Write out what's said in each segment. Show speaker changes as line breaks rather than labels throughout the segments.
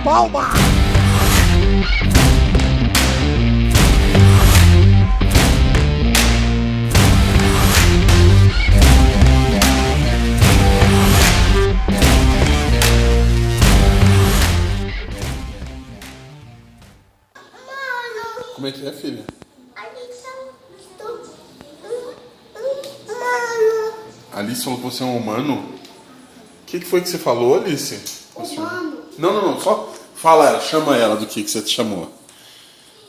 palmas!
Como é que é, filha? Alice falou que você é um humano? O que foi que você falou, Alice?
Humano?
Não, só fala, chama ela do que você te chamou.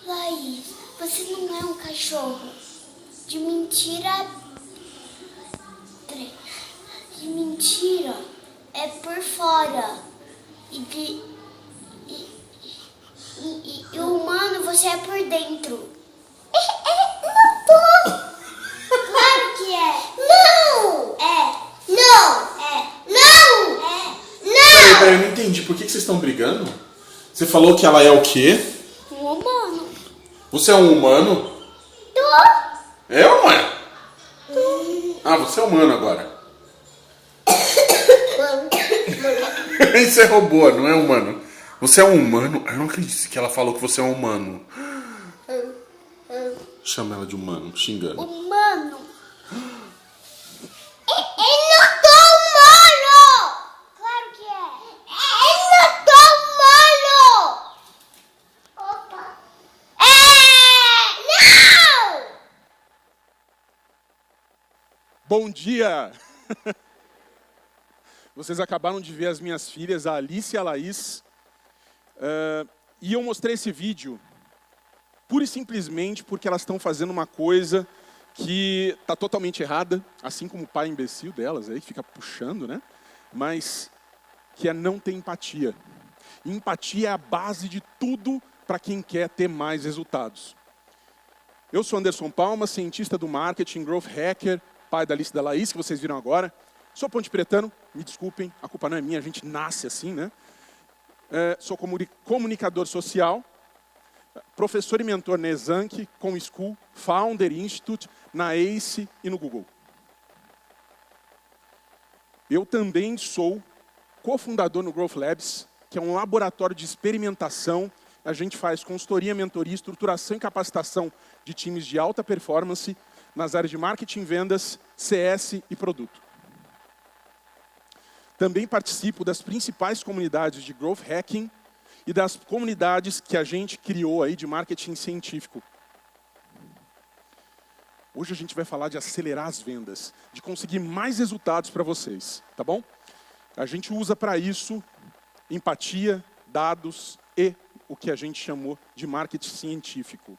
Laís, você não é um cachorro. De mentira. De mentira é por fora. E o humano você é por dentro. Não tô! Claro que é! Não! É! Não! É! Não! É! Não!
Peraí, eu não entendi. Por que vocês estão brigando? Você falou que ela é o quê?
Um humano.
Você é um humano?
Tô!
É ou não é? Ah, você é humano agora. Isso é robô, não é humano. Você é um humano? Eu não acredito que ela falou que você é um humano. Chama ela de humano, xingando.
Humano. Eu não tô humano! Claro que é. Eu não tô humano! Opa. Não!
Bom dia! Vocês acabaram de ver as minhas filhas, a Alice e a Laís. E eu mostrei esse vídeo pura e simplesmente porque elas estão fazendo uma coisa que está totalmente errada, assim como o pai imbecil delas, aí, que fica puxando, né? Mas que é não ter empatia. E empatia é a base de tudo para quem quer ter mais resultados. Eu sou Anderson Palma, cientista do marketing, growth hacker, pai da Alice e da Laís, que vocês viram agora. Sou pontepretano, me desculpem, a culpa não é minha, a gente nasce assim, né? Sou comunicador social, professor e mentor na Exanc, com School, Founder Institute, na ACE e no Google. Eu também sou cofundador no Growth Labs, que é um laboratório de experimentação. A gente faz consultoria, mentoria, estruturação e capacitação de times de alta performance nas áreas de marketing, vendas, CS e produto. Também participo das principais comunidades de Growth Hacking e das comunidades que a gente criou aí de marketing científico. Hoje a gente vai falar de acelerar as vendas, de conseguir mais resultados para vocês, tá bom? A gente usa para isso empatia, dados e o que a gente chamou de marketing científico.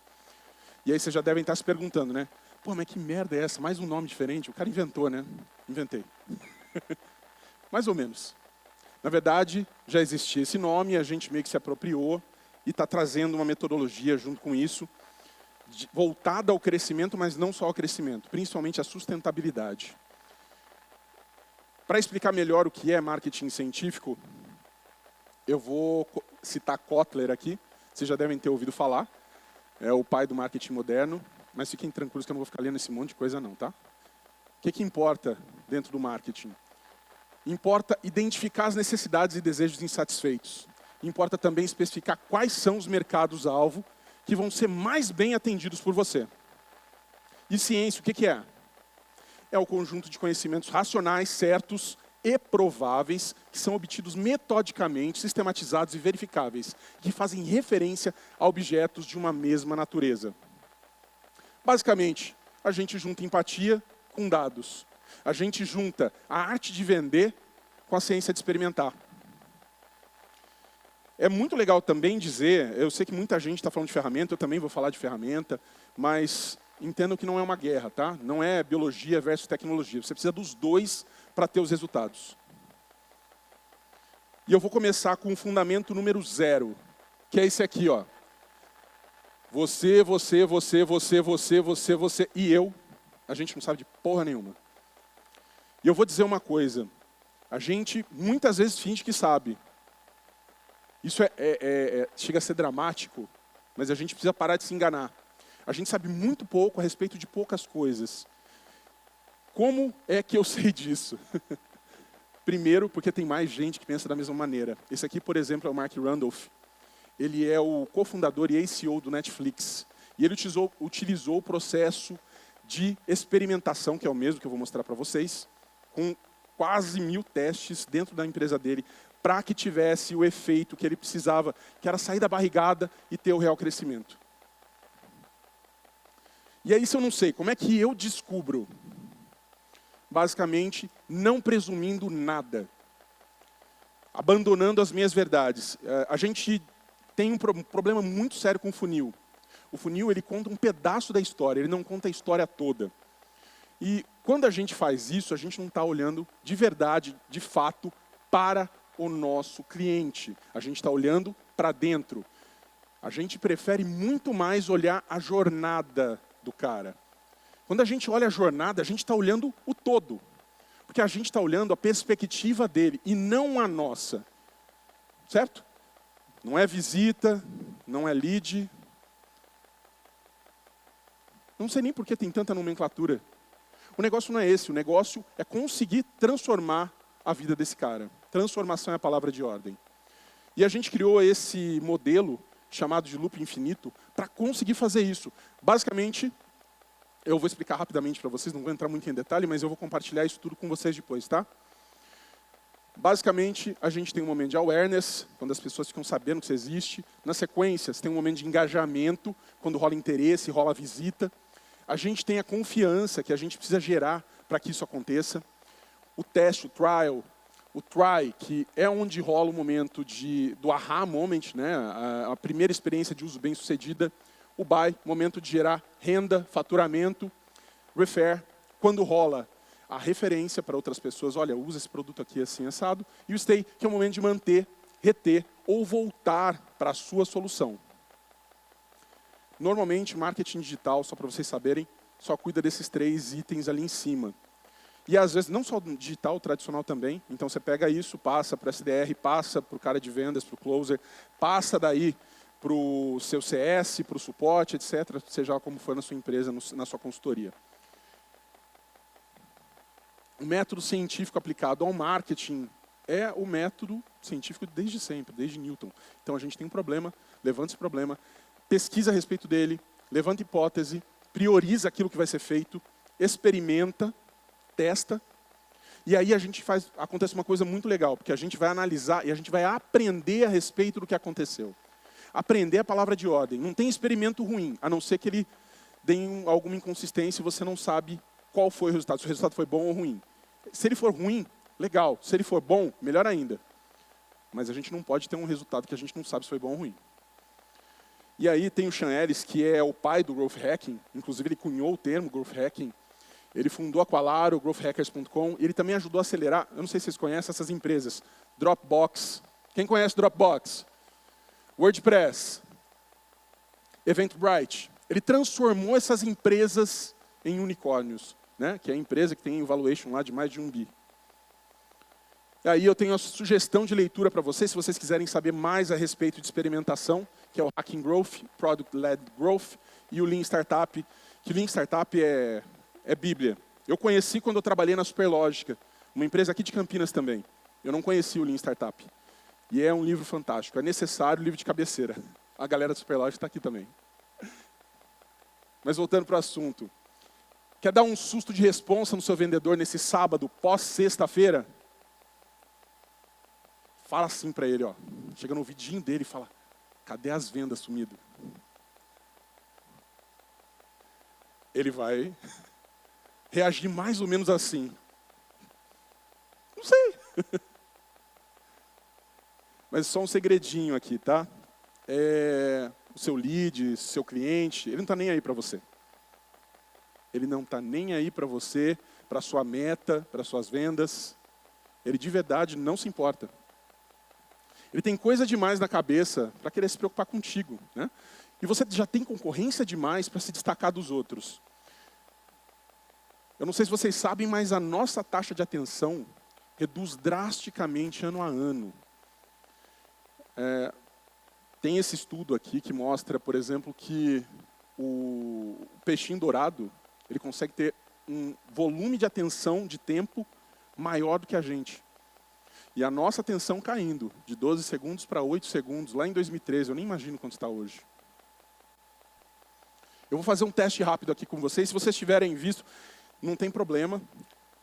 E aí vocês já devem estar se perguntando, né? Pô, mas que merda é essa? Mais um nome diferente? O cara inventou, né? Inventei. Mais ou menos. Na verdade, já existia esse nome, a gente meio que se apropriou e está trazendo uma metodologia junto com isso, voltada ao crescimento, mas não só ao crescimento, principalmente à sustentabilidade. Para explicar melhor o que é marketing científico, eu vou citar Kotler aqui, vocês já devem ter ouvido falar, é o pai do marketing moderno, mas fiquem tranquilos que eu não vou ficar lendo esse monte de coisa não, tá? O que importa dentro do marketing? Importa identificar as necessidades e desejos insatisfeitos. Importa também especificar quais são os mercados-alvo que vão ser mais bem atendidos por você. E ciência, o que é? É o conjunto de conhecimentos racionais, certos e prováveis, que são obtidos metodicamente, sistematizados e verificáveis, que fazem referência a objetos de uma mesma natureza. Basicamente, a gente junta empatia com dados. A gente junta a arte de vender com a ciência de experimentar. É muito legal também dizer, eu sei que muita gente está falando de ferramenta, eu também vou falar de ferramenta, mas entendam que não é uma guerra, tá? Não é biologia versus tecnologia. Você precisa dos dois para ter os resultados. E eu vou começar com o fundamento número 0, que é esse aqui, ó. Você e eu, a gente não sabe de porra nenhuma. E eu vou dizer uma coisa, a gente muitas vezes finge que sabe. Isso chega a ser dramático, mas a gente precisa parar de se enganar. A gente sabe muito pouco a respeito de poucas coisas. Como é que eu sei disso? Primeiro, porque tem mais gente que pensa da mesma maneira. Esse aqui, por exemplo, é o Mark Randolph. Ele é o cofundador e CEO do Netflix. E ele utilizou o processo de experimentação, que é o mesmo que eu vou mostrar para vocês, com quase 1000 testes dentro da empresa dele, para que tivesse o efeito que ele precisava, que era sair da barrigada e ter o real crescimento. E aí, se eu não sei, como é que eu descubro? Basicamente, não presumindo nada. Abandonando as minhas verdades. A gente tem um problema muito sério com o funil. O funil, ele conta um pedaço da história, ele não conta a história toda. E quando a gente faz isso, a gente não está olhando de verdade, de fato, para o nosso cliente. A gente está olhando para dentro. A gente prefere muito mais olhar a jornada do cara. Quando a gente olha a jornada, a gente está olhando o todo. Porque a gente está olhando a perspectiva dele e não a nossa. Certo? Não é visita, não é lead. Não sei nem por que tem tanta nomenclatura. O negócio não é esse, o negócio é conseguir transformar a vida desse cara. Transformação é a palavra de ordem. E a gente criou esse modelo chamado de loop infinito para conseguir fazer isso. Basicamente, eu vou explicar rapidamente para vocês, não vou entrar muito em detalhe, mas eu vou compartilhar isso tudo com vocês depois, tá? Basicamente, a gente tem um momento de awareness, quando as pessoas ficam sabendo que isso existe. Na sequência, você tem um momento de engajamento, quando rola interesse, rola visita. A gente tem a confiança que a gente precisa gerar para que isso aconteça. O teste, o trial, o try, que é onde rola o momento do aha moment, né? A primeira experiência de uso bem sucedida. O buy, momento de gerar renda, faturamento. Refer, quando rola a referência para outras pessoas, olha, usa esse produto aqui assim, assado. E o stay, que é o momento de manter, reter ou voltar para a sua solução. Normalmente, marketing digital, só para vocês saberem, só cuida desses 3 itens ali em cima. E às vezes, não só digital, tradicional também. Então você pega isso, passa para o SDR, passa para o cara de vendas, para o closer, passa daí para o seu CS, para o suporte, etc., seja como for na sua empresa, na sua consultoria. O método científico aplicado ao marketing é o método científico desde sempre, desde Newton. Então a gente tem um problema, levanta esse problema, pesquisa a respeito dele, levanta hipótese, prioriza aquilo que vai ser feito, experimenta, testa, e aí acontece uma coisa muito legal, porque a gente vai analisar e a gente vai aprender a respeito do que aconteceu. Aprender a palavra de ordem. Não tem experimento ruim, a não ser que ele dê alguma inconsistência e você não sabe qual foi o resultado, se o resultado foi bom ou ruim. Se ele for ruim, legal. Se ele for bom, melhor ainda. Mas a gente não pode ter um resultado que a gente não sabe se foi bom ou ruim. E aí tem o Sean Ellis, que é o pai do Growth Hacking. Inclusive, ele cunhou o termo Growth Hacking. Ele fundou a Qualaro, growthhackers.com. Ele também ajudou a acelerar, eu não sei se vocês conhecem essas empresas. Dropbox. Quem conhece Dropbox? WordPress. Eventbrite. Ele transformou essas empresas em unicórnios, né? Que é a empresa que tem valuation lá de mais de 1 bi. E aí eu tenho a sugestão de leitura para vocês, se vocês quiserem saber mais a respeito de experimentação, que é o Hacking Growth, Product-Led Growth, e o Lean Startup, que Lean Startup é Bíblia. Eu conheci quando eu trabalhei na Superlógica, uma empresa aqui de Campinas também. Eu não conhecia o Lean Startup. E é um livro fantástico, é necessário, livro de cabeceira. A galera da Superlógica está aqui também. Mas voltando para o assunto. Quer dar um susto de responsa no seu vendedor nesse sábado, pós-sexta-feira? Fala assim para ele, ó. Chega no ouvidinho dele e fala, cadê as vendas sumido? Ele vai reagir mais ou menos assim. Não sei. Mas só um segredinho aqui, tá? O seu lead, seu cliente, ele não está nem aí para você. Ele não está nem aí para você, para a sua meta, para suas vendas. Ele de verdade não se importa. Ele tem coisa demais na cabeça para querer se preocupar contigo, né? E você já tem concorrência demais para se destacar dos outros. Eu não sei se vocês sabem, mas a nossa taxa de atenção reduz drasticamente ano a ano. Tem esse estudo aqui que mostra, por exemplo, que o peixinho dourado, ele consegue ter um volume de atenção, de tempo, maior do que a gente. E a nossa atenção caindo, de 12 segundos para 8 segundos, lá em 2013, eu nem imagino quanto está hoje. Eu vou fazer um teste rápido aqui com vocês. Se vocês tiverem visto, não tem problema.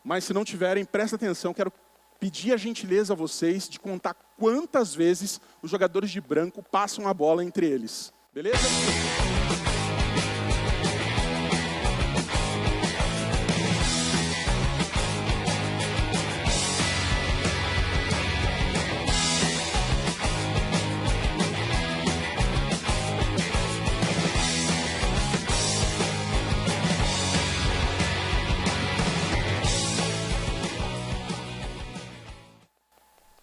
Mas se não tiverem, presta atenção. Quero pedir a gentileza a vocês de contar quantas vezes os jogadores de branco passam a bola entre eles. Beleza?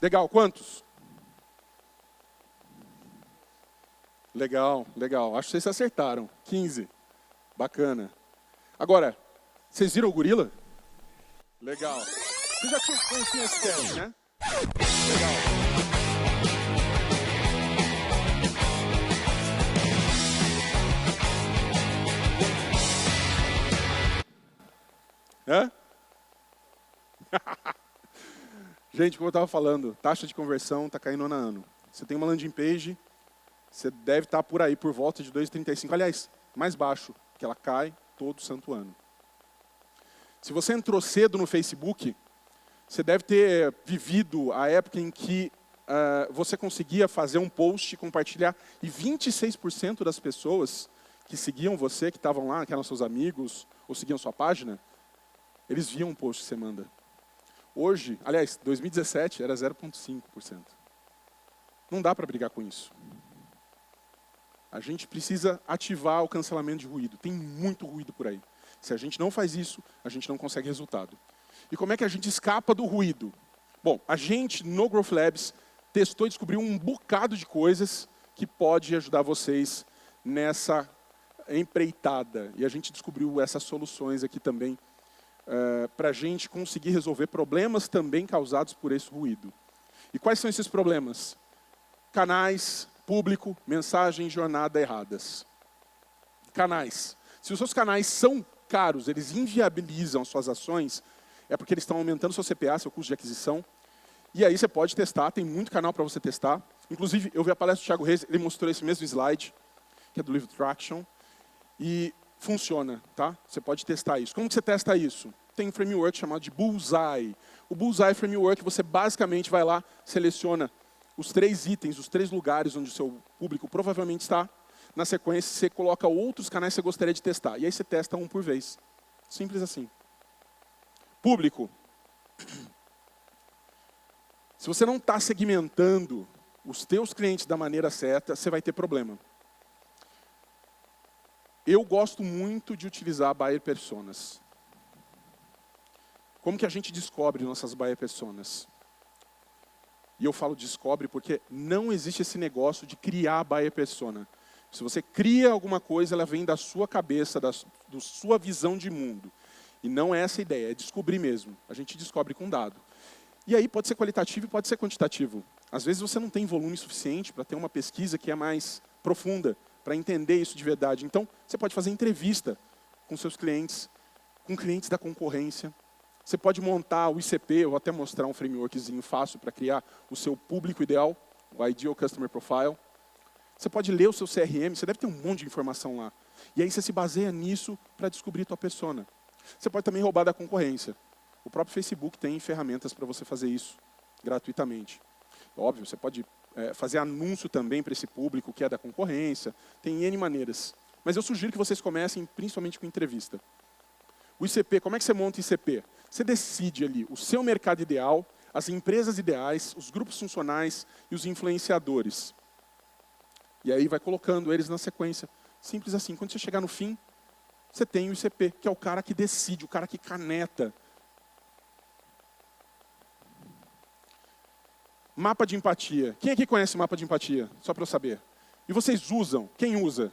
Legal, quantos? Legal, legal. Acho que vocês acertaram. 15. Bacana. Agora, vocês viram o gorila? Legal. Vocês já tinham conhecido esse teste, né? Legal. Hã? Gente, como eu estava falando, taxa de conversão está caindo ano a ano. Você tem uma landing page, você deve estar por aí, por volta de 2,35. Aliás, mais baixo, que ela cai todo santo ano. Se você entrou cedo no Facebook, você deve ter vivido a época em que você conseguia fazer um post e compartilhar, e 26% das pessoas que seguiam você, que estavam lá, que eram seus amigos, ou seguiam sua página, eles viam um post que você manda. Hoje, aliás, 2017 era 0,5%. Não dá para brigar com isso. A gente precisa ativar o cancelamento de ruído. Tem muito ruído por aí. Se a gente não faz isso, a gente não consegue resultado. E como é que a gente escapa do ruído? Bom, a gente no Growth Labs testou e descobriu um bocado de coisas que pode ajudar vocês nessa empreitada. E a gente descobriu essas soluções aqui também para a gente conseguir resolver problemas também causados por esse ruído. E quais são esses problemas? Canais, público, mensagem, jornada erradas. Canais. Se os seus canais são caros, eles inviabilizam as suas ações, é porque eles estão aumentando seu CPA, seu custo de aquisição. E aí você pode testar, tem muito canal para você testar. Inclusive, eu vi a palestra do Thiago Reis, ele mostrou esse mesmo slide, que é do livro Traction, e funciona, tá? Você pode testar isso. Como que você testa isso? Tem um framework chamado de Bullseye. O Bullseye Framework, você basicamente vai lá, seleciona os 3 itens, os 3 lugares onde o seu público provavelmente está. Na sequência, você coloca outros canais que você gostaria de testar. E aí você testa um por vez. Simples assim. Público. Se você não está segmentando os teus clientes da maneira certa, você vai ter problema. Eu gosto muito de utilizar buyer personas. Como que a gente descobre nossas buyer personas? E eu falo descobre porque não existe esse negócio de criar buyer persona. Se você cria alguma coisa, ela vem da sua cabeça, da sua visão de mundo. E não é essa a ideia, é descobrir mesmo. A gente descobre com dado. E aí pode ser qualitativo e pode ser quantitativo. Às vezes você não tem volume suficiente para ter uma pesquisa que é mais profunda, para entender isso de verdade. Então, você pode fazer entrevista com seus clientes, com clientes da concorrência. Você pode montar o ICP, eu vou até mostrar um frameworkzinho fácil para criar o seu público ideal, o Ideal Customer Profile. Você pode ler o seu CRM, você deve ter um monte de informação lá. E aí você se baseia nisso para descobrir a tua persona. Você pode também roubar da concorrência. O próprio Facebook tem ferramentas para você fazer isso gratuitamente. Óbvio, você pode fazer anúncio também para esse público que é da concorrência. Tem N maneiras. Mas eu sugiro que vocês comecem principalmente com entrevista. O ICP, como é que você monta o ICP? Você decide ali o seu mercado ideal, as empresas ideais, os grupos funcionais e os influenciadores. E aí vai colocando eles na sequência. Simples assim. Quando você chegar no fim, você tem o ICP, que é o cara que decide, o cara que caneta. Mapa de empatia. Quem aqui conhece o mapa de empatia? Só para eu saber. E vocês usam? Quem usa?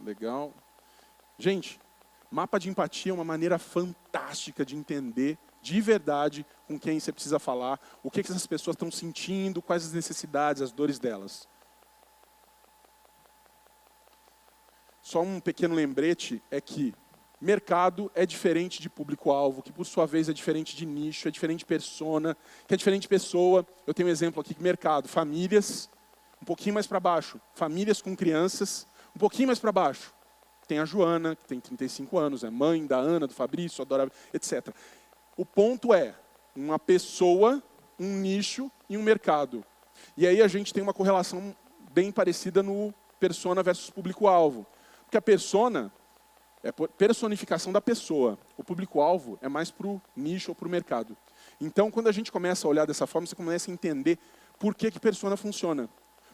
Legal. Gente, mapa de empatia é uma maneira fantástica de entender de verdade com quem você precisa falar, o que essas pessoas estão sentindo, quais as necessidades, as dores delas. Só um pequeno lembrete é que Mercado é diferente de público-alvo, que por sua vez é diferente de nicho, é diferente de persona, que é diferente de pessoa. Eu tenho um exemplo aqui, mercado, famílias, um pouquinho mais para baixo, famílias com crianças, um pouquinho mais para baixo. Tem a Joana, que tem 35 anos, é mãe da Ana, do Fabrício, adora, etc. O ponto é uma pessoa, um nicho e um mercado. E aí a gente tem uma correlação bem parecida no persona versus público-alvo. Porque a persona é personificação da pessoa. O público-alvo é mais para o nicho ou para o mercado. Então, quando a gente começa a olhar dessa forma, você começa a entender por que persona funciona.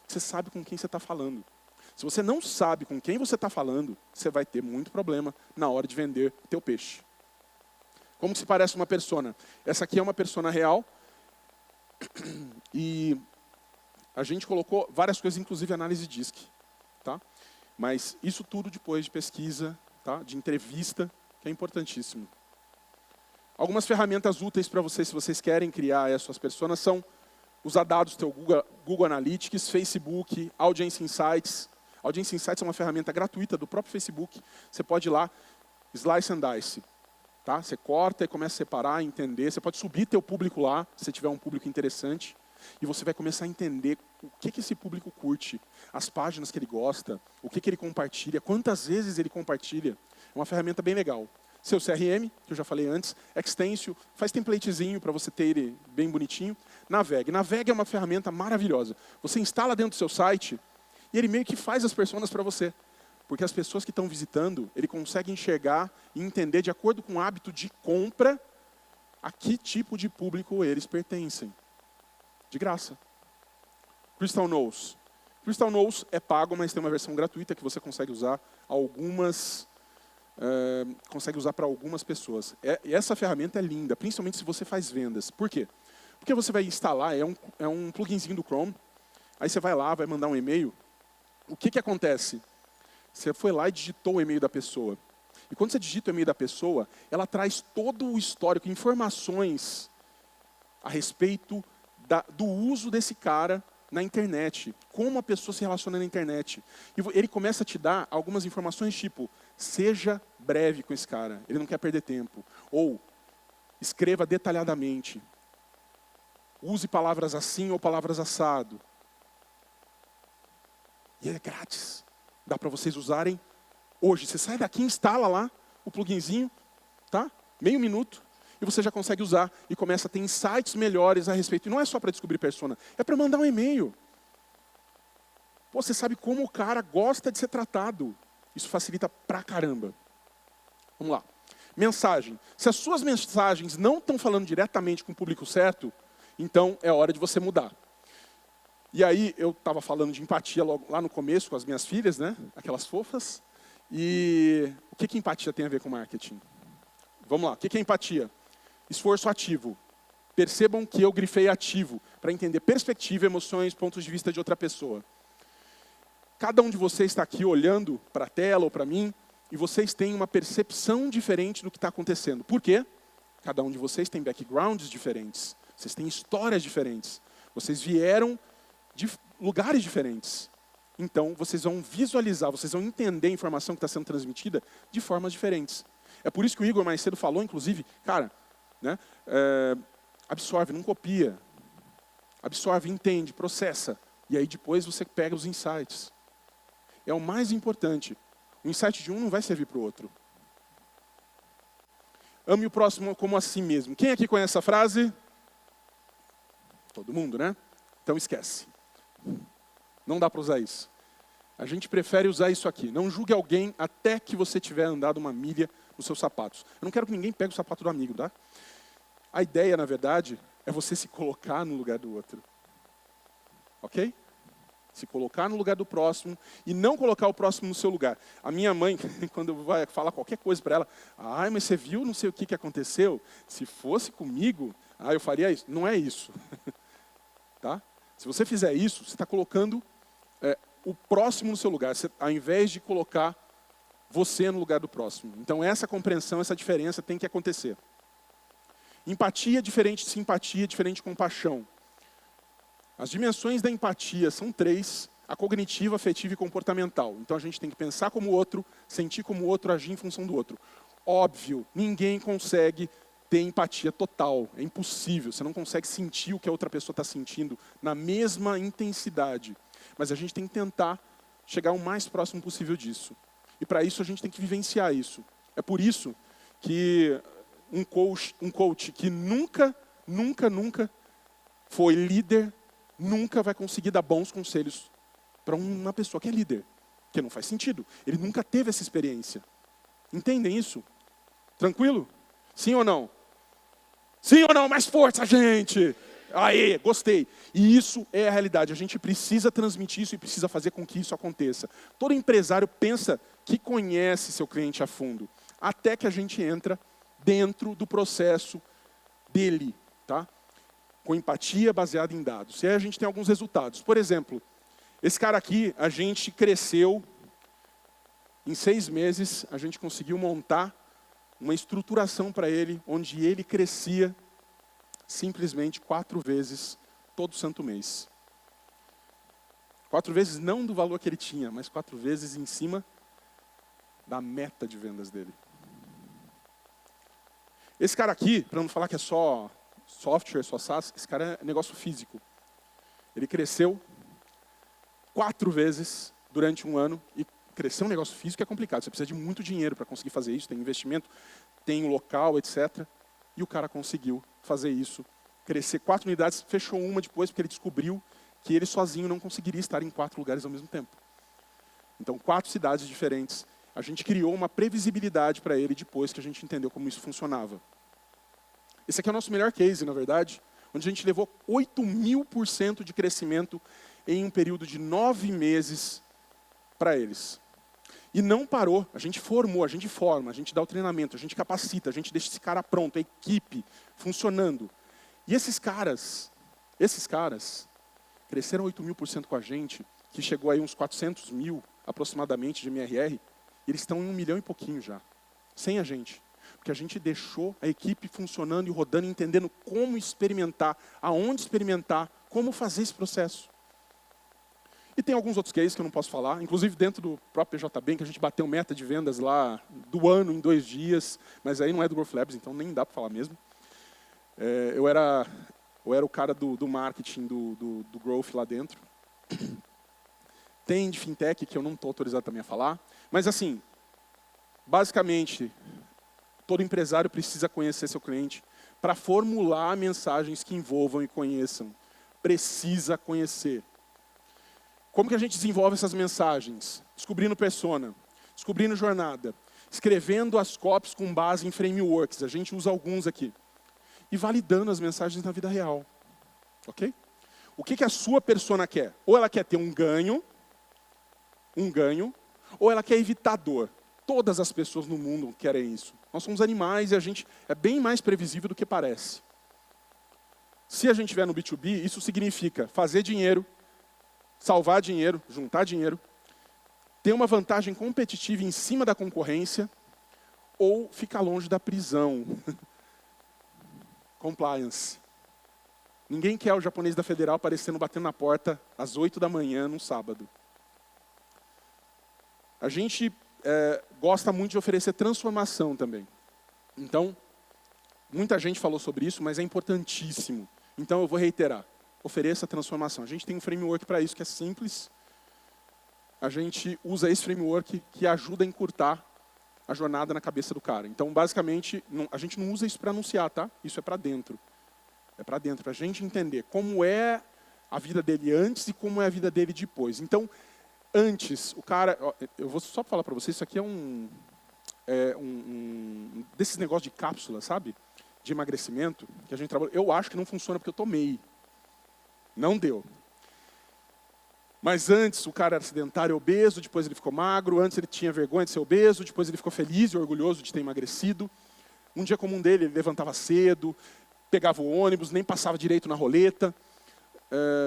Você sabe com quem você está falando. Se você não sabe com quem você está falando, você vai ter muito problema na hora de vender o teu peixe. Como se parece uma persona? Essa aqui é uma persona real. E a gente colocou várias coisas, inclusive análise DISC. Tá? Mas isso tudo depois de pesquisa, tá? De entrevista, que é importantíssimo. Algumas ferramentas úteis para vocês, se vocês querem criar as suas personas, são usar dados do teu Google Analytics, Facebook, Audience Insights. Audience Insights é uma ferramenta gratuita do próprio Facebook. Você pode ir lá, slice and dice. Tá? Você corta e começa a separar, entender. Você pode subir teu público lá, se tiver um público interessante. E você vai começar a entender o que esse público curte, as páginas que ele gosta, o que ele compartilha, quantas vezes ele compartilha. É uma ferramenta bem legal. Seu CRM, que eu já falei antes, Extensio, faz templatezinho para você ter ele bem bonitinho. Navegue. Navegue é uma ferramenta maravilhosa. Você instala dentro do seu site e ele meio que faz as personas para você. Porque as pessoas que estão visitando, ele consegue enxergar e entender, de acordo com o hábito de compra, a que tipo de público eles pertencem. De graça. Crystal Knows. Crystal Knows é pago, mas tem uma versão gratuita que você consegue usar para algumas pessoas. E essa ferramenta é linda, principalmente se você faz vendas. Por quê? Porque você vai instalar, é um pluginzinho do Chrome, aí você vai lá, vai mandar um e-mail. O que acontece? Você foi lá e digitou o e-mail da pessoa. E quando você digita o e-mail da pessoa, ela traz todo o histórico, informações a respeito do uso desse cara na internet. Como a pessoa se relaciona na internet. E ele começa a te dar algumas informações tipo, seja breve com esse cara, ele não quer perder tempo. Ou, escreva detalhadamente. Use palavras assim ou palavras assado. E é grátis. Dá para vocês usarem hoje. Você sai daqui, instala lá o pluginzinho, tá? Meio minuto, e você já consegue usar e começa a ter insights melhores a respeito. E não é só para descobrir persona, é para mandar um e-mail. Pô, você sabe como o cara gosta de ser tratado. Isso facilita pra caramba. Vamos lá. Mensagem. Se as suas mensagens não estão falando diretamente com o público certo, então é hora de você mudar. E aí, eu estava falando de empatia lá no começo com as minhas filhas, né? Aquelas fofas. E o que empatia tem a ver com marketing? Vamos lá, o que é empatia? Esforço ativo. Percebam que eu grifei ativo, para entender perspectiva, emoções, pontos de vista de outra pessoa. Cada um de vocês está aqui olhando para a tela ou para mim, e vocês têm uma percepção diferente do que está acontecendo. Por quê? Cada um de vocês tem backgrounds diferentes. Vocês têm histórias diferentes. Vocês vieram de lugares diferentes. Então, vocês vão visualizar, vocês vão entender a informação que está sendo transmitida de formas diferentes. É por isso que o Igor mais cedo falou, inclusive, cara, né, absorve, não copia. Absorve, entende, processa. E aí depois você pega os insights. É o mais importante. O insight de um não vai servir para o outro. Ame o próximo como a si mesmo. Quem aqui conhece essa frase? Todo mundo, né? Então esquece. Não dá para usar isso. A gente prefere usar isso aqui. Não julgue alguém até que você tiver andado uma milha nos seus sapatos. Eu não quero que ninguém pegue o sapato do amigo, tá? A ideia, na verdade, é você se colocar no lugar do outro. Ok? Se colocar no lugar do próximo e não colocar o próximo no seu lugar. A minha mãe, quando vai falar qualquer coisa para ela, ai, mas você viu não sei o que aconteceu? Se fosse comigo, eu faria isso. Não é isso. Tá? Se você fizer isso, você está colocando o próximo no seu lugar, ao invés de colocar você no lugar do próximo. Então essa compreensão, essa diferença tem que acontecer. Empatia é diferente de simpatia, diferente de compaixão. As dimensões da empatia são 3, a cognitiva, afetiva e comportamental. Então a gente tem que pensar como o outro, sentir como o outro, agir em função do outro. Óbvio, ninguém consegue ter empatia total. É impossível. Você não consegue sentir o que a outra pessoa está sentindo na mesma intensidade. Mas a gente tem que tentar chegar o mais próximo possível disso. E para isso a gente tem que vivenciar isso. É por isso que um coach que nunca foi líder, nunca vai conseguir dar bons conselhos para uma pessoa que é líder. Porque não faz sentido. Ele nunca teve essa experiência. Entendem isso? Tranquilo? Sim ou não? Sim ou não? Mais força, gente! Aê, gostei. E isso é a realidade. A gente precisa transmitir isso e precisa fazer com que isso aconteça. Todo empresário pensa que conhece seu cliente a fundo. Até que a gente entra dentro do processo dele, tá? Com empatia baseada em dados. E aí a gente tem alguns resultados. Por exemplo, esse cara aqui, a gente cresceu, em 6 meses, a gente conseguiu montar uma estruturação para ele, onde ele crescia simplesmente 4 vezes todo santo mês. 4 vezes não do valor que ele tinha, mas 4 vezes em cima da meta de vendas dele. Esse cara aqui, para não falar que é só software, só SaaS, esse cara é negócio físico. Ele cresceu 4 vezes durante um ano, e crescer um negócio físico é complicado. Você precisa de muito dinheiro para conseguir fazer isso, tem investimento, tem um local, etc. E o cara conseguiu fazer isso, crescer 4 unidades, fechou uma depois, porque ele descobriu que ele sozinho não conseguiria estar em 4 lugares ao mesmo tempo. Então, 4 cidades diferentes. A gente criou uma previsibilidade para ele depois que a gente entendeu como isso funcionava. Esse aqui é o nosso melhor case, na verdade, onde a gente levou 8.000% de crescimento em um período de 9 meses para eles. E não parou, a gente formou, a gente forma, a gente dá o treinamento, a gente capacita, a gente deixa esse cara pronto, a equipe funcionando. E esses caras cresceram 8.000% com a gente, que chegou aí uns 400 mil aproximadamente de MRR, e eles estão em 1 milhão e pouquinho já, sem a gente. Porque a gente deixou a equipe funcionando e rodando, entendendo como experimentar, aonde experimentar, como fazer esse processo. E tem alguns outros cases que eu não posso falar, inclusive dentro do próprio PJBank, que a gente bateu meta de vendas lá do ano em 2 dias, mas aí não é do Growth Labs, então nem dá para falar mesmo. Eu era o cara do marketing do Growth lá dentro. Tem de fintech que eu não estou autorizado também a falar, mas assim, basicamente, todo empresário precisa conhecer seu cliente para formular mensagens que envolvam e conheçam. Precisa conhecer. Como que a gente desenvolve essas mensagens? Descobrindo persona, descobrindo jornada, escrevendo as copies com base em frameworks. A gente usa alguns aqui. E validando as mensagens na vida real. Ok? O que a sua persona quer? Ou ela quer ter um ganho, ou ela quer evitar dor. Todas as pessoas no mundo querem isso. Nós somos animais e a gente é bem mais previsível do que parece. Se a gente estiver no B2B, isso significa fazer dinheiro, salvar dinheiro, juntar dinheiro, ter uma vantagem competitiva em cima da concorrência ou ficar longe da prisão. Compliance. Ninguém quer o japonês da Federal aparecendo, batendo na porta às 8 da manhã num sábado. A gente gosta muito de oferecer transformação também. Então, muita gente falou sobre isso, mas é importantíssimo. Então, eu vou reiterar. Ofereça transformação. A gente tem um framework para isso que é simples. A gente usa esse framework que ajuda a encurtar a jornada na cabeça do cara. Então, basicamente, a gente não usa isso para anunciar, tá? Isso é para dentro. É para dentro, para a gente entender como é a vida dele antes e como é a vida dele depois. Então, antes, o cara... Eu vou só falar para vocês, isso aqui é desses negócios de cápsula, sabe? De emagrecimento, que a gente trabalha. Eu acho que não funciona porque eu tomei. Não deu. Mas antes o cara era sedentário, obeso, depois ele ficou magro, antes ele tinha vergonha de ser obeso, depois ele ficou feliz e orgulhoso de ter emagrecido. Um dia comum dele, ele levantava cedo, pegava o ônibus, nem passava direito na roleta,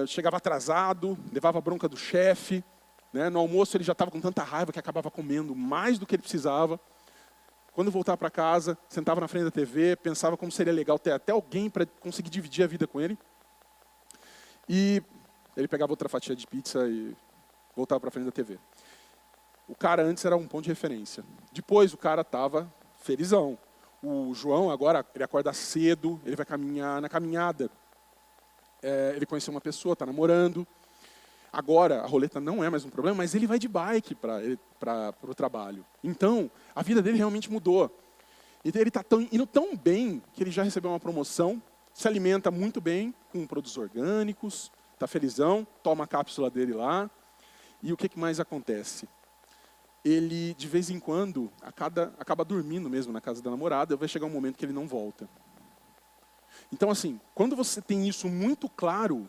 chegava atrasado, levava a bronca do chefe, né? No almoço ele já estava com tanta raiva que acabava comendo mais do que ele precisava. Quando voltava para casa, sentava na frente da TV, pensava como seria legal ter até alguém para conseguir dividir a vida com ele. E ele pegava outra fatia de pizza e voltava para frente da TV. O cara antes era um ponto de referência. Depois o cara estava felizão. O João agora, ele acorda cedo, ele vai caminhar na caminhada. Ele conheceu uma pessoa, está namorando. Agora, a roleta não é mais um problema, mas ele vai de bike para o trabalho. Então, a vida dele realmente mudou. Então, ele está indo tão bem que ele já recebeu uma promoção, se alimenta muito bem com produtos orgânicos, está felizão, toma a cápsula dele lá. E o que mais acontece? Ele, de vez em quando, acaba dormindo mesmo na casa da namorada, vai chegar um momento que ele não volta. Então, assim, quando você tem isso muito claro,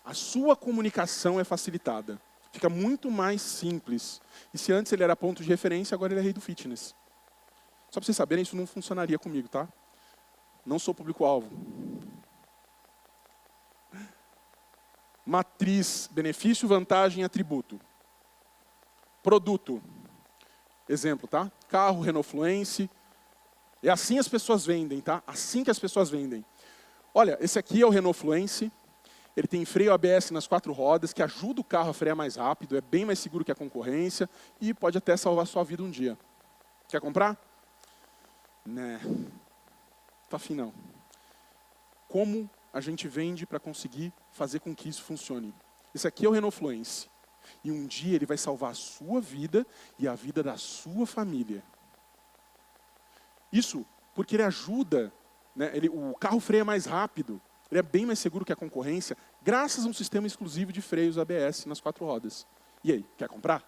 a sua comunicação é facilitada. Fica muito mais simples. E se antes ele era ponto de referência, agora ele é rei do fitness. Só para vocês saberem, isso não funcionaria comigo, tá? Não sou público-alvo. Matriz, benefício, vantagem, atributo. Produto. Exemplo, tá? Carro, Renault Fluence. É assim as pessoas vendem, tá? Assim que as pessoas vendem. Olha, esse aqui é o Renault Fluence. Ele tem freio ABS nas 4 rodas, que ajuda o carro a frear mais rápido, é bem mais seguro que a concorrência e pode até salvar sua vida um dia. Quer comprar? Né. Tá afim não. Como a gente vende para conseguir fazer com que isso funcione? Esse aqui é o Renault Fluence. E um dia ele vai salvar a sua vida e a vida da sua família. Isso porque ele ajuda, né, o carro freia mais rápido. Ele é bem mais seguro que a concorrência, graças a um sistema exclusivo de freios ABS nas 4 rodas. E aí, quer comprar?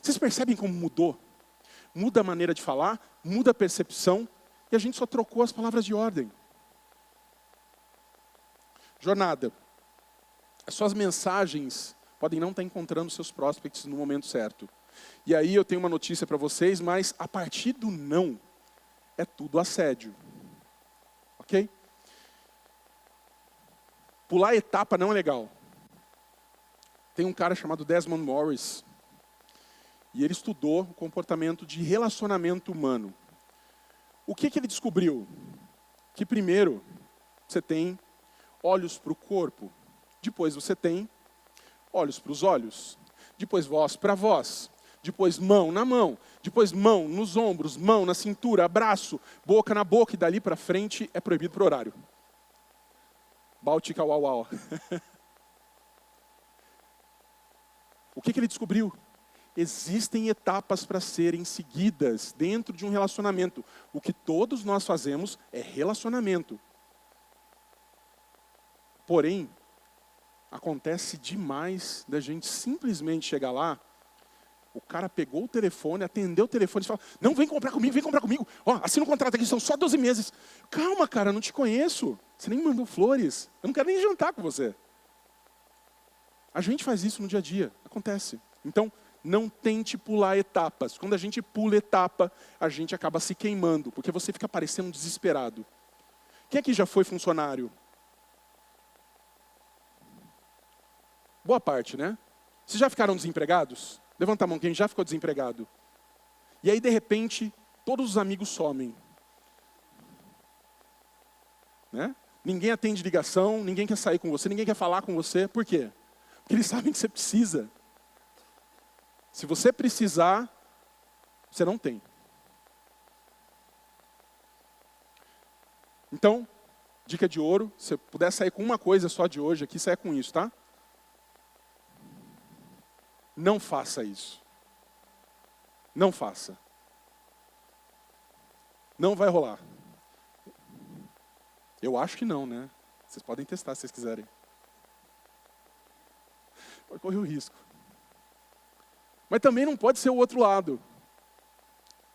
Vocês percebem como mudou? Muda a maneira de falar, muda a percepção, e a gente só trocou as palavras de ordem. Jornada. As suas mensagens podem não estar encontrando seus prospects no momento certo. E aí eu tenho uma notícia para vocês, mas a partir do não, é tudo assédio. Ok? Pular etapa não é legal. Tem um cara chamado Desmond Morris, e ele estudou o comportamento de relacionamento humano. O que ele descobriu? Que primeiro, você tem olhos para o corpo, depois você tem olhos para os olhos, depois voz para voz, depois mão na mão, depois mão nos ombros, mão na cintura, abraço, boca na boca, e dali para frente é proibido por horário. Báltica, uau, uau. O que ele descobriu? Existem etapas para serem seguidas dentro de um relacionamento. O que todos nós fazemos é relacionamento. Porém, acontece demais da gente simplesmente chegar lá, o cara pegou o telefone, atendeu o telefone e falou: não, vem comprar comigo, vem comprar comigo. Ó, assina um contrato aqui, são só 12 meses. Calma, cara, eu não te conheço. Você nem me mandou flores. Eu não quero nem jantar com você. A gente faz isso no dia a dia, acontece. Então, não tente pular etapas. Quando a gente pula etapa, a gente acaba se queimando, porque você fica parecendo desesperado. Quem aqui já foi funcionário? Boa parte, né? Vocês já ficaram desempregados? Levanta a mão, quem já ficou desempregado. E aí, de repente, todos os amigos somem. Né? Ninguém atende ligação, ninguém quer sair com você, ninguém quer falar com você. Por quê? Porque eles sabem que você precisa. Se você precisar, você não tem. Então, dica de ouro, se você puder sair com uma coisa só de hoje aqui, saia com isso, tá? Não faça isso. Não faça. Não vai rolar. Eu acho que não, né? Vocês podem testar se vocês quiserem. Pode correr o risco. Mas também não pode ser o outro lado.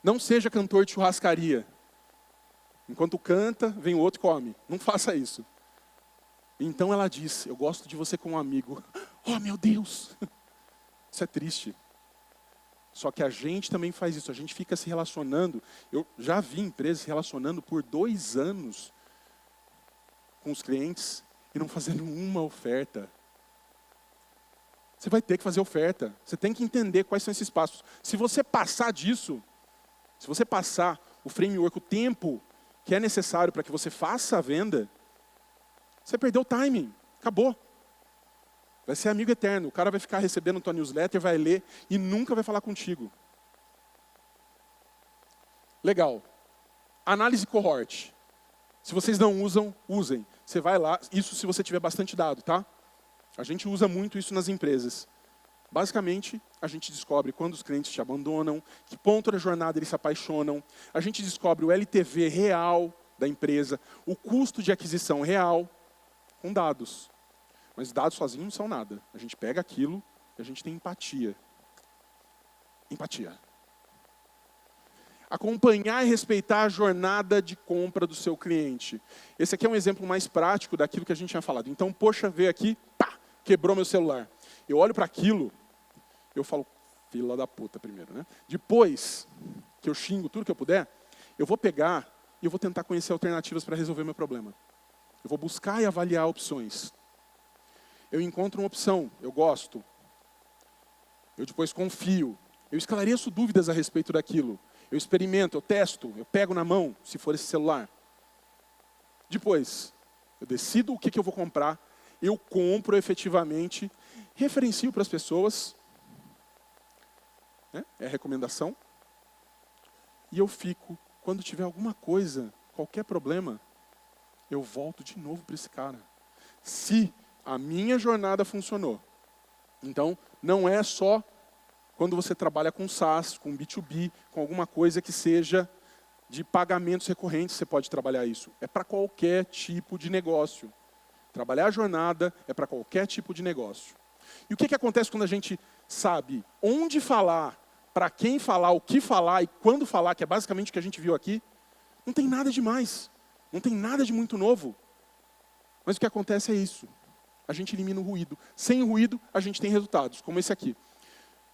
Não seja cantor de churrascaria. Enquanto canta, vem o outro e come. Não faça isso. Então ela disse: eu gosto de você como amigo. Oh, meu Deus! Isso é triste. Só que a gente também faz isso. A gente fica se relacionando. Eu já vi empresas se relacionando por 2 anos com os clientes e não fazendo uma oferta. Você vai ter que fazer oferta. Você tem que entender quais são esses passos. Se você passar disso, se você passar o framework, o tempo que é necessário para que você faça a venda, você perdeu o timing. Acabou. Vai ser amigo eterno. O cara vai ficar recebendo tua newsletter, vai ler e nunca vai falar contigo. Legal. Análise cohort. Se vocês não usam, usem. Você vai lá, isso se você tiver bastante dado, tá? A gente usa muito isso nas empresas. Basicamente, a gente descobre quando os clientes te abandonam, que ponto da jornada eles se apaixonam. A gente descobre o LTV real da empresa, o custo de aquisição real, com dados. Mas dados sozinhos não são nada. A gente pega aquilo e a gente tem empatia. Empatia. Acompanhar e respeitar a jornada de compra do seu cliente. Esse aqui é um exemplo mais prático daquilo que a gente tinha falado. Então, poxa, veio aqui, pá, quebrou meu celular. Eu olho para aquilo, eu falo, fila da puta primeiro, né? Depois que eu xingo tudo que eu puder, eu vou pegar e eu vou tentar conhecer alternativas para resolver meu problema. Eu vou buscar e avaliar opções. Eu encontro uma opção, eu gosto. Eu depois confio. Eu esclareço dúvidas a respeito daquilo. Eu experimento, eu testo, eu pego na mão, se for esse celular. Depois, eu decido o que eu vou comprar, eu compro efetivamente, referencio para as pessoas, né? É a recomendação, e eu fico, quando tiver alguma coisa, qualquer problema, eu volto de novo para esse cara. Se a minha jornada funcionou, então não é só quando você trabalha com SaaS, com B2B, com alguma coisa que seja de pagamentos recorrentes, você pode trabalhar isso. É para qualquer tipo de negócio. Trabalhar a jornada é para qualquer tipo de negócio. E o que acontece quando a gente sabe onde falar, para quem falar, o que falar e quando falar, que é basicamente o que a gente viu aqui? Não tem nada demais. Não tem nada de muito novo. Mas o que acontece é isso. A gente elimina o ruído. Sem ruído, a gente tem resultados, como esse aqui.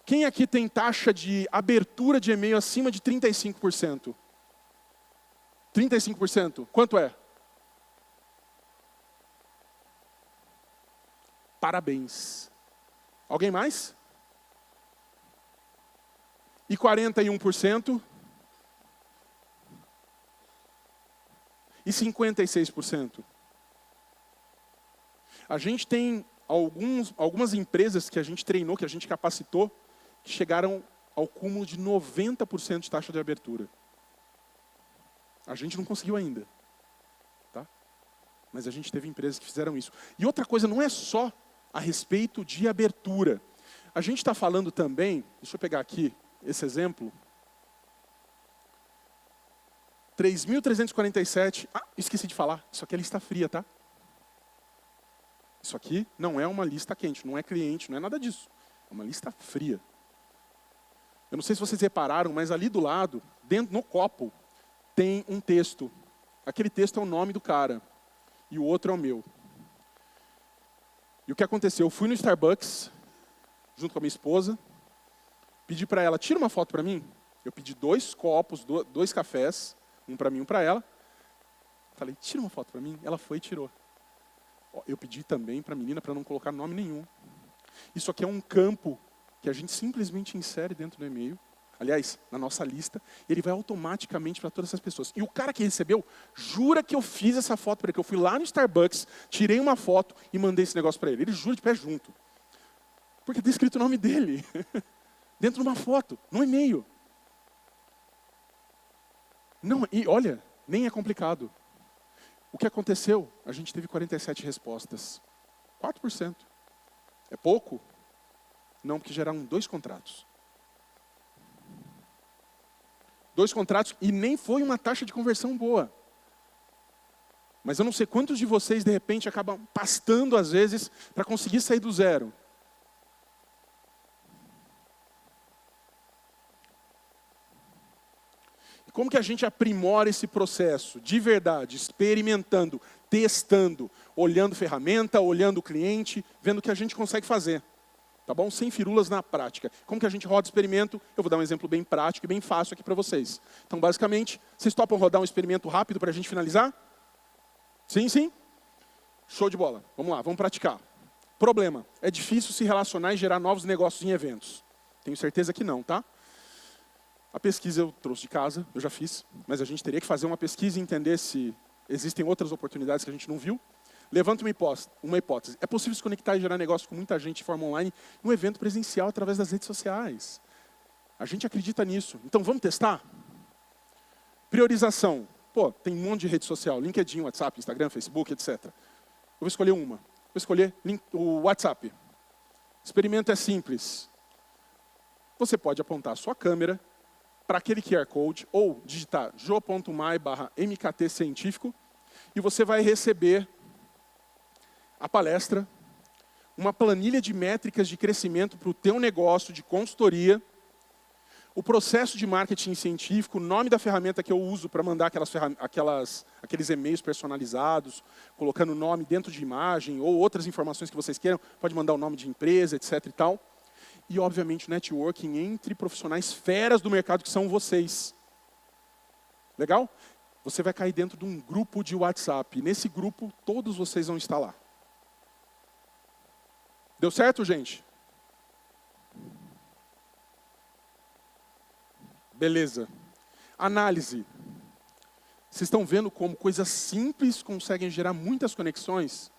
Quem aqui tem taxa de abertura de e-mail acima de 35%? 35%? Quanto é? Parabéns. Alguém mais? E 41%? E 56%? A gente tem algumas empresas que a gente treinou, que a gente capacitou, que chegaram ao cúmulo de 90% de taxa de abertura. A gente não conseguiu ainda. Tá? Mas a gente teve empresas que fizeram isso. E outra coisa, não é só a respeito de abertura. A gente está falando também, deixa eu pegar aqui esse exemplo. 3.347, esqueci de falar, isso aqui é lista fria, tá? Isso aqui não é uma lista quente, não é cliente, não é nada disso. É uma lista fria. Eu não sei se vocês repararam, mas ali do lado, dentro no copo, tem um texto. Aquele texto é o nome do cara. E o outro é o meu. E o que aconteceu? Eu fui no Starbucks, junto com a minha esposa, pedi para ela, tira uma foto para mim. Eu pedi 2 copos, 2 cafés, um para mim e um para ela. Falei, tira uma foto para mim. Ela foi e tirou. Eu pedi também para a menina para não colocar nome nenhum. Isso aqui é um campo que a gente simplesmente insere dentro do e-mail, aliás, na nossa lista, e ele vai automaticamente para todas essas pessoas. E o cara que recebeu, jura que eu fiz essa foto para ele, que eu fui lá no Starbucks, tirei uma foto e mandei esse negócio para ele. Ele jura de pé junto. Porque está escrito o nome dele, dentro de uma foto, no e-mail. Não, e olha, nem é complicado. O que aconteceu? A gente teve 47 respostas. 4%. É pouco? Não, porque geraram 2 contratos. 2 contratos e nem foi uma taxa de conversão boa. Mas eu não sei quantos de vocês, de repente, acabam pastando, às vezes, para conseguir sair do zero. E como que a gente aprimora esse processo? De verdade, experimentando, testando, olhando ferramenta, olhando o cliente, vendo o que a gente consegue fazer. Tá bom? Sem firulas na prática. Como que a gente roda experimento? Eu vou dar um exemplo bem prático e bem fácil aqui para vocês. Então, basicamente, vocês topam rodar um experimento rápido para a gente finalizar? Sim, sim? Show de bola. Vamos lá, vamos praticar. Problema. É difícil se relacionar e gerar novos negócios em eventos. Tenho certeza que não, tá? A pesquisa eu trouxe de casa, eu já fiz. Mas a gente teria que fazer uma pesquisa e entender se existem outras oportunidades que a gente não viu. Levanta uma hipótese. É possível se conectar e gerar negócio com muita gente de forma online em um evento presencial através das redes sociais. A gente acredita nisso. Então, vamos testar? Priorização. Pô, tem um monte de rede social, LinkedIn, WhatsApp, Instagram, Facebook, etc. Eu vou escolher uma. Vou escolher o WhatsApp. O experimento é simples. Você pode apontar a sua câmera para aquele QR Code ou digitar jo.mai/mktcientífico e você vai receber a palestra, uma planilha de métricas de crescimento para o teu negócio de consultoria, o processo de marketing científico, o nome da ferramenta que eu uso para mandar aqueles e-mails personalizados, colocando o nome dentro de imagem ou outras informações que vocês queiram, pode mandar o nome de empresa, etc. e tal. E, obviamente, o networking entre profissionais feras do mercado que são vocês. Legal? Você vai cair dentro de um grupo de WhatsApp. Nesse grupo, todos vocês vão estar lá. Deu certo, gente? Beleza. Análise. Vocês estão vendo como coisas simples conseguem gerar muitas conexões?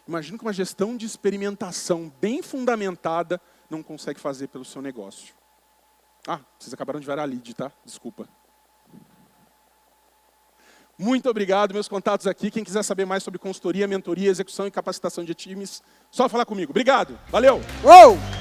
Imagina que uma gestão de experimentação bem fundamentada não consegue fazer pelo seu negócio. Ah, vocês acabaram de virar a lead, tá? Desculpa. Muito obrigado, meus contatos aqui. Quem quiser saber mais sobre consultoria, mentoria, execução e capacitação de times, só falar comigo. Obrigado. Valeu.
Uou!